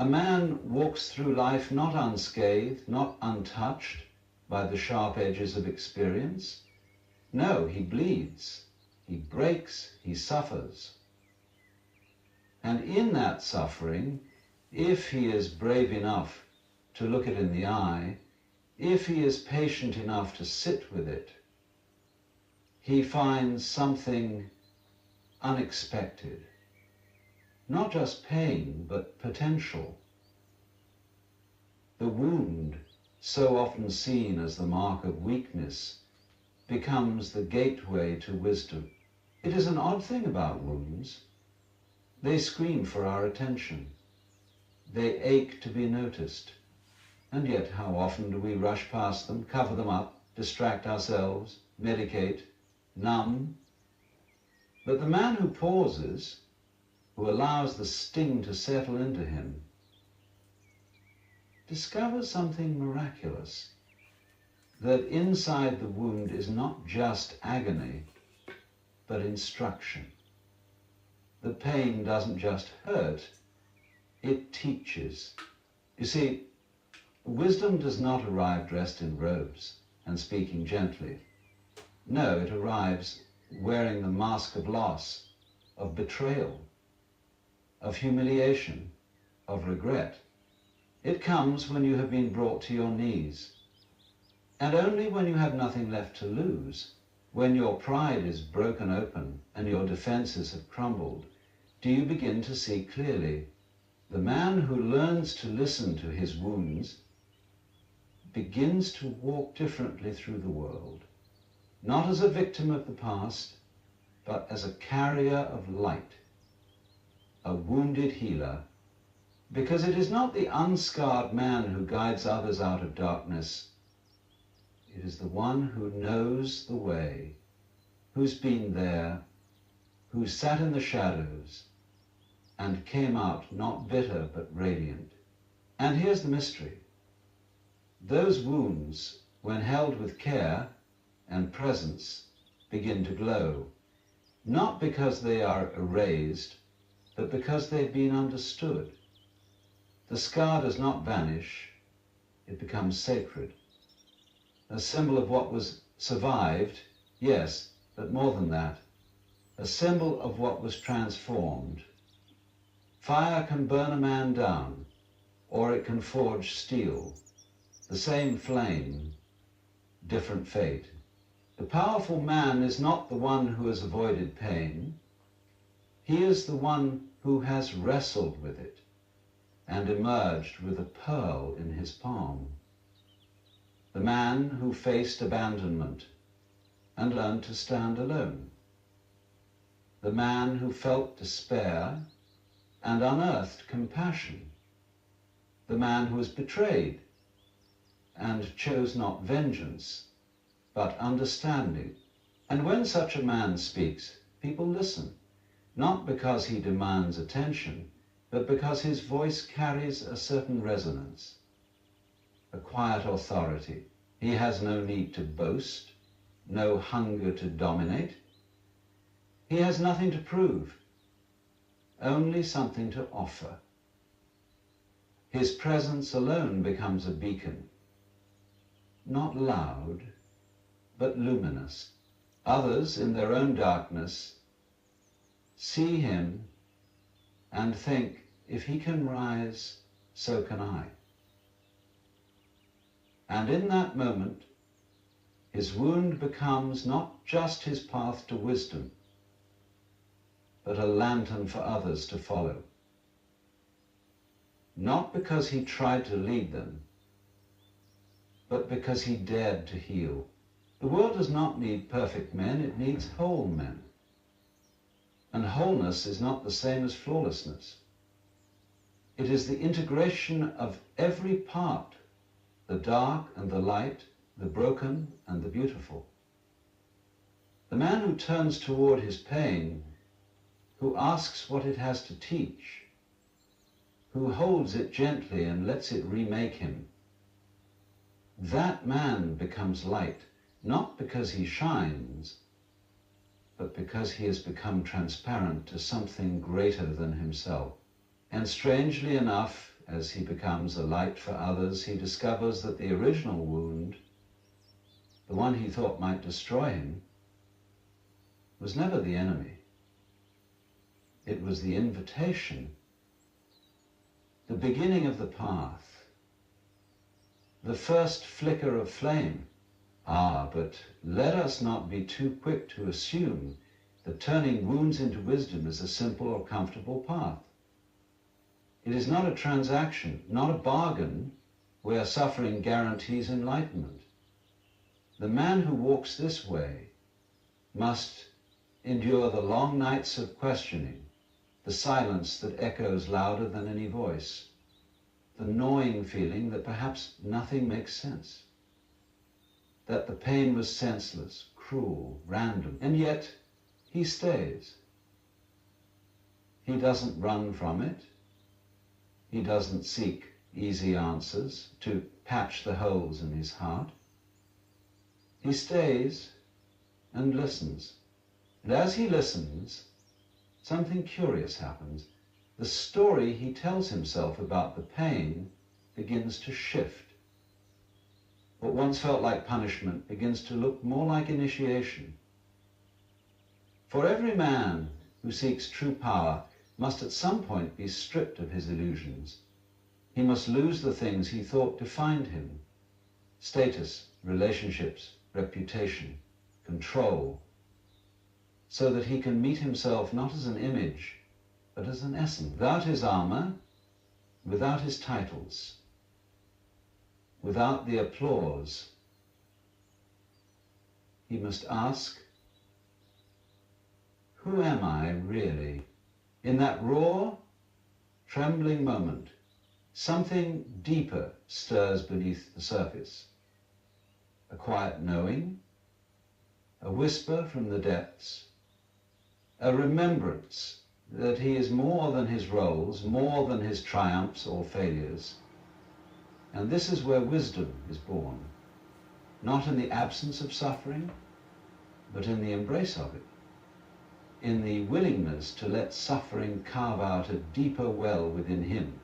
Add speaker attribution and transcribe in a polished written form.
Speaker 1: A man walks through life not unscathed, not untouched by the sharp edges of experience. No, he bleeds, he breaks, he suffers. And in that suffering, if he is brave enough to look it in the eye, if he is patient enough to sit with it, he finds something unexpected. Not just pain, but potential. The wound, so often seen as the mark of weakness, becomes the gateway to wisdom. It is an odd thing about wounds. They scream for our attention. They ache to be noticed. And yet how often do we rush past them, cover them up, distract ourselves, medicate, numb? But the man who pauses, who allows the sting to settle into him, discovers something miraculous, that inside the wound is not just agony, but instruction. The pain doesn't just hurt, it teaches. You see, wisdom does not arrive dressed in robes and speaking gently. No, it arrives wearing the mask of loss, of betrayal, of humiliation, of regret. It comes when you have been brought to your knees, and only when you have nothing left to lose, when your pride is broken open and your defenses have crumbled, do you begin to see clearly. The man who learns to listen to his wounds begins to walk differently through the world, not as a victim of the past, but as a carrier of light, a wounded healer, because it is not the unscarred man who guides others out of darkness. It is the one who knows the way, who's been there, who sat in the shadows and came out not bitter but radiant. And here's the mystery. Those wounds, when held with care and presence, begin to glow, not because they are erased, but because they've been understood. The scar does not vanish, it becomes sacred. A symbol of what was survived, yes, but more than that, a symbol of what was transformed. Fire can burn a man down, or it can forge steel. The same flame, different fate. The powerful man is not the one who has avoided pain. He is the one who has wrestled with it and emerged with a pearl in his palm. The man who faced abandonment and learned to stand alone. The man who felt despair and unearthed compassion. The man who was betrayed and chose not vengeance, but understanding. And when such a man speaks, people listen, not because he demands attention, but because his voice carries a certain resonance, a quiet authority. He has no need to boast, no hunger to dominate. He has nothing to prove, only something to offer. His presence alone becomes a beacon, not loud, but luminous. Others, in their own darkness, see him and think, if he can rise, so can I. And in that moment, his wound becomes not just his path to wisdom, but a lantern for others to follow. Not because he tried to lead them, but because he dared to heal. The world does not need perfect men, it needs whole men. And wholeness is not the same as flawlessness. It is the integration of every part, the dark and the light, the broken and the beautiful. The man who turns toward his pain, who asks what it has to teach, who holds it gently and lets it remake him, that man becomes light, not because he shines, but because he has become transparent to something greater than himself. And strangely enough, as he becomes a light for others, he discovers that the original wound, the one he thought might destroy him, was never the enemy. It was the invitation, the beginning of the path, the first flicker of flame. But let us not be too quick to assume that turning wounds into wisdom is a simple or comfortable path. It is not a transaction, not a bargain where suffering guarantees enlightenment. The man who walks this way must endure the long nights of questioning, the silence that echoes louder than any voice, the gnawing feeling that perhaps nothing makes sense, that the pain was senseless, cruel, random, and yet he stays. He doesn't run from it. He doesn't seek easy answers to patch the holes in his heart. He stays and listens. And as he listens, something curious happens. The story he tells himself about the pain begins to shift. What once felt like punishment begins to look more like initiation. For every man who seeks true power must at some point be stripped of his illusions. He must lose the things he thought defined him: status, relationships, reputation, control, so that he can meet himself not as an image, but as an essence, without his armor, without his titles, without the applause. He must ask, who am I really? In that raw, trembling moment, something deeper stirs beneath the surface. A quiet knowing, a whisper from the depths, a remembrance that he is more than his roles, more than his triumphs or failures. And this is where wisdom is born, not in the absence of suffering, but in the embrace of it, in the willingness to let suffering carve out a deeper well within him.